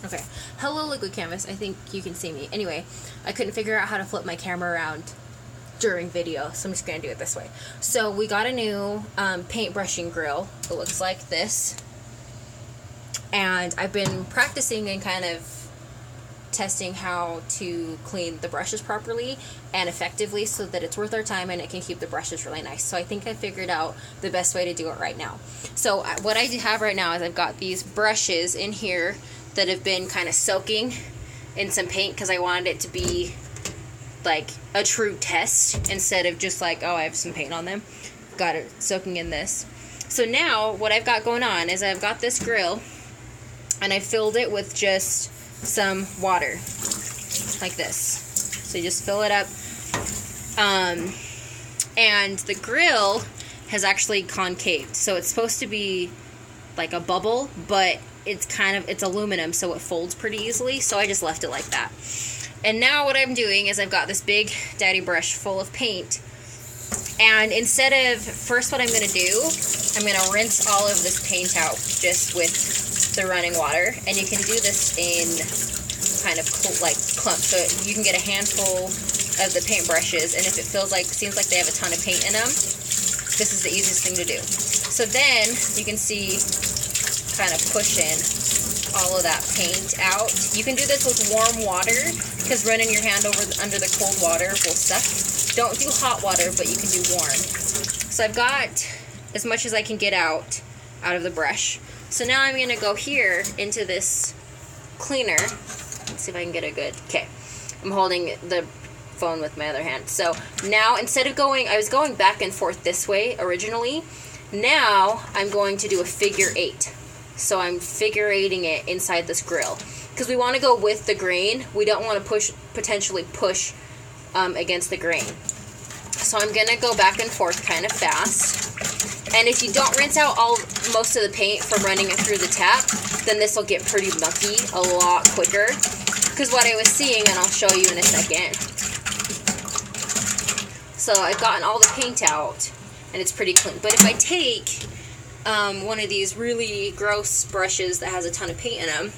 Okay. Hello, liquid canvas. I think you can see me. Anyway, I couldn't figure out how to flip my camera around during video, so I'm just going to do it this way. So we got a new paint brushing grill. It looks like this. And I've been practicing and kind of testing how to clean the brushes properly and effectively so that it's worth our time and it can keep the brushes really nice. So I think I figured out the best way to do it right now. So what I have right now is I've got these brushes in here that have been kind of soaking in some paint because I wanted it to be like a true test instead of just like, oh, I have some paint on them. Got it soaking in this. So now what I've got going on is I've got this grill and I filled it with just some water like this. So you just fill it up. And the grill has actually concaved. So it's supposed to be like a bubble, but it's aluminum, so it folds pretty easily. So I just left it like that. And now what I'm doing is I've got this big daddy brush full of paint. And first what I'm going to do, I'm going to rinse all of this paint out just with the running water. And you can do this in kind of like clumps. So you can get a handful of the paint brushes, and if it seems like they have a ton of paint in them, this is the easiest thing to do. So then you can see kind of pushing all of that paint out. You can do this with warm water because running your hand under the cold water will suck. Don't do hot water, but you can do warm. So I've got as much as I can get out of the brush. So now I'm going to go here into this cleaner. Let's see if I can get a good... Okay. I'm holding the phone with my other hand. So now instead of I was going back and forth this way originally. Now I'm going to do a figure 8. So I'm figure 8ing it inside this grill. Because we want to go with the grain. We don't want to potentially push against the grain. So I'm going to go back and forth kind of fast. And if you don't rinse out most of the paint from running it through the tap, then this will get pretty mucky a lot quicker. Because what I was seeing, and I'll show you in a second. So I've gotten all the paint out, and it's pretty clean. But if I take one of these really gross brushes that has a ton of paint in them,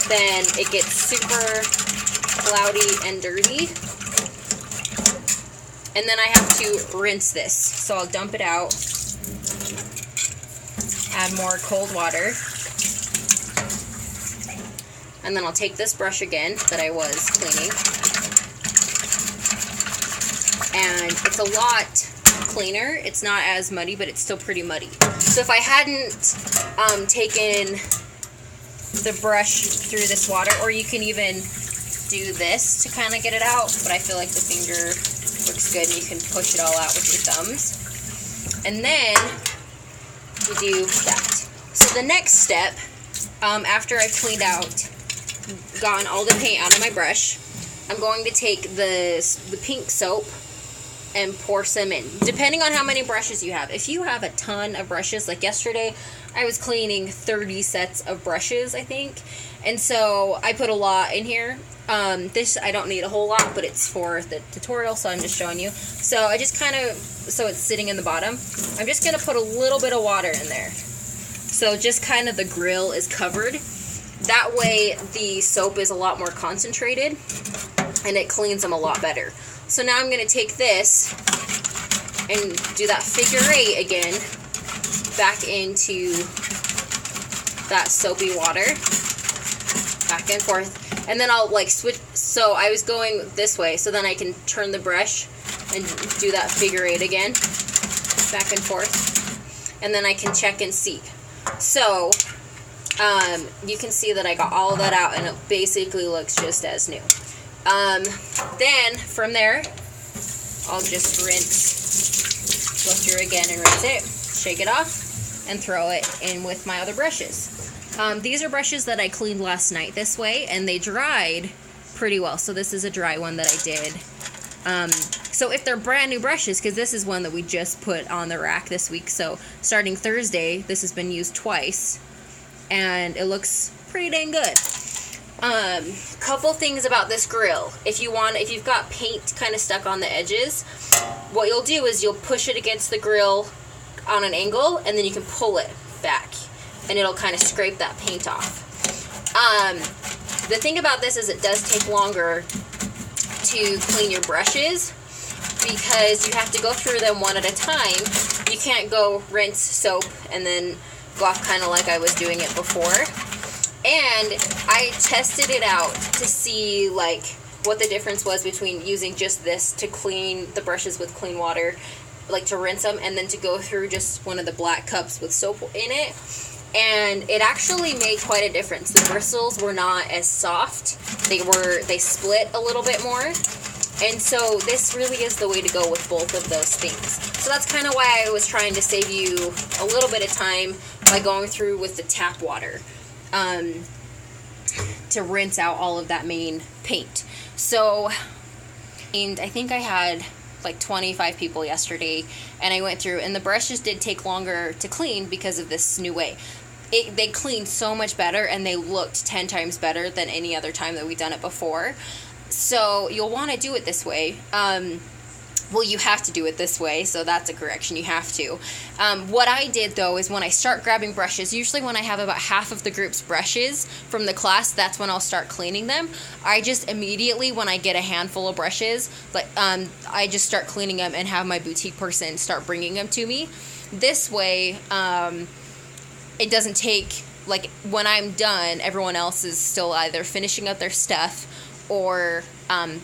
then it gets super cloudy and dirty. And then I have to rinse this. So I'll dump it out, add more cold water, and then I'll take this brush again that I was cleaning, and it's a lot cleaner. It's not as muddy, but it's still pretty muddy. So if I hadn't taken the brush through this water, or you can even do this to kind of get it out, but I feel like the finger looks good and you can push it all out with your thumbs. And then you do that. So the next step, after I've cleaned out, gotten all the paint out of my brush, I'm going to take the pink soap and pour some in, depending on how many brushes you have. If you have a ton of brushes, like yesterday, I was cleaning 30 sets of brushes, I think, and so I put a lot in here. This, I don't need a whole lot, but it's for the tutorial, so I'm just showing you. So I just so it's sitting in the bottom, I'm just going to put a little bit of water in there. So just kind of the grill is covered. That way the soap is a lot more concentrated, and it cleans them a lot better. So now I'm going to take this and do that figure 8 again, back into that soapy water, back and forth. And then I'll like switch, so I was going this way, so then I can turn the brush and do that figure 8 again, back and forth, and then I can check and see. So, you can see that I got all of that out, and it basically looks just as new. Then, from there, I'll just go through again and rinse it, shake it off, and throw it in with my other brushes. These are brushes that I cleaned last night this way, and they dried pretty well. So this is a dry one that I did. So if they're brand new brushes, because this is one that we just put on the rack this week, so starting Thursday, this has been used twice, and it looks pretty dang good. Couple things about this grill. If you've got paint kind of stuck on the edges, what you'll do is you'll push it against the grill on an angle, and then you can pull it back, and it'll kind of scrape that paint off. The thing about this is it does take longer to clean your brushes because you have to go through them one at a time. You can't go rinse, soap, and then go off kind of like I was doing it before. And I tested it out to see like what the difference was between using just this to clean the brushes with clean water, like to rinse them, and then to go through just one of the black cups with soap in it. And it actually made quite a difference. The bristles were not as soft. They split a little bit more. And so this really is the way to go with both of those things. So that's kind of why I was trying to save you a little bit of time by going through with the tap water to rinse out all of that main paint. So, and I think I had like 25 people yesterday, and I went through, and the brushes did take longer to clean because of this new way. They cleaned so much better, and they looked 10 times better than any other time that we've done it before. So you'll want to do it this way. Well, you have to do it this way, so that's a correction. You have to. What I did, though, is when I start grabbing brushes, usually when I have about half of the group's brushes from the class, that's when I'll start cleaning them. I just immediately, when I get a handful of brushes, like I just start cleaning them and have my boutique person start bringing them to me. This way, it doesn't take, like, when I'm done, everyone else is still either finishing up their stuff or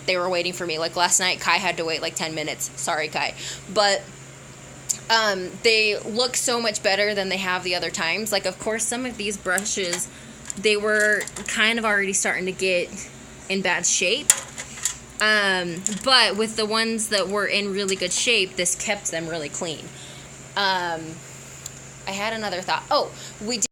they were waiting for me. Like last night, Kai had to wait like 10 minutes. Sorry, Kai. But they look so much better than they have the other times. Like, of course, some of these brushes, they were kind of already starting to get in bad shape. But with the ones that were in really good shape, this kept them really clean. I had another thought. Oh, we did